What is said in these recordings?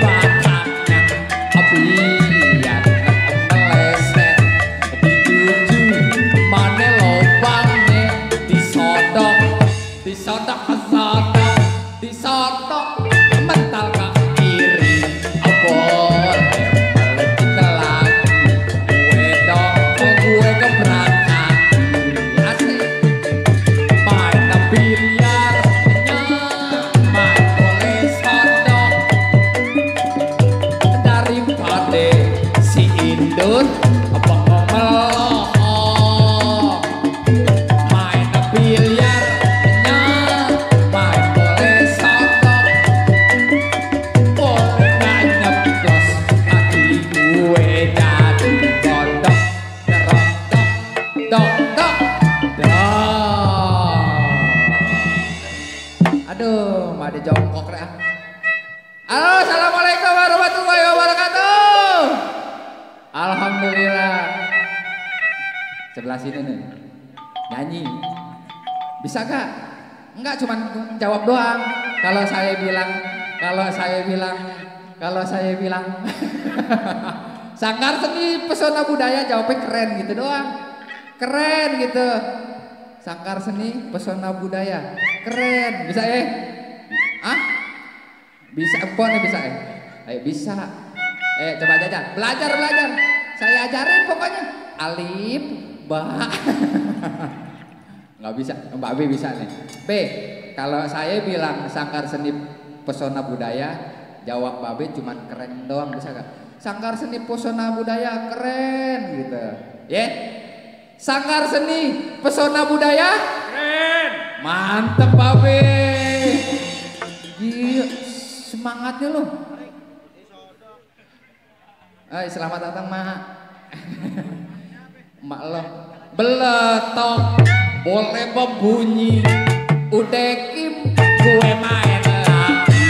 batangnya biar meleset dituju mana lubangnya disodok disodok disodok mental ke kiri abon melejit lagi gue dongkol gue keberangkat asik main biliarnya main boleh sodok daripada si Indut melohong main biliarnya main boleh sodok boleh gak nyeplos hati gue jadi kodok derok dok dok dok. Aduh, mah di jongkok rek. Halo, assalamualaikum warahmatullahi wabarakatuh. Alhamdulillah. Sebelah sini nih, nyanyi. Bisa gak? Enggak, cuman jawab doang. Kalau saya bilang, Sanggar Seni Pesona Budaya, jawabnya keren gitu doang. Keren gitu. Sanggar Seni Pesona Budaya, keren. Bisa ah? Bisa empon ya bisa Ayo bisa. Coba aja. Belajar. Saya ajarin pokoknya. Alif, ba. Nggak bisa, Mbak B bisa nih. B, kalau saya bilang Sanggar Seni Pesona Budaya, jawab Mbak B cuman keren doang, bisa gak? Sanggar Seni Pesona Budaya keren gitu. Sanggar Seni Pesona Budaya keren. Mantep Mbak B. Gila, semangatnya loh. Selamat datang Mak. Mak lo beletok boleh berbunyi udah kim gue main lagi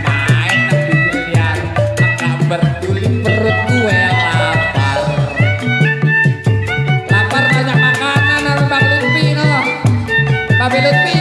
main biliar agak berduli perut gue lapar banyak makanan harus Bang Lutfi no Babe Lutfi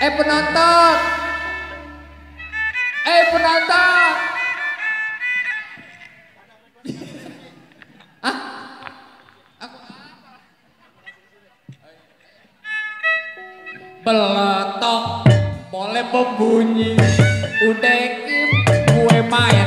penonton beletok boleh berbunyi udah kim gue main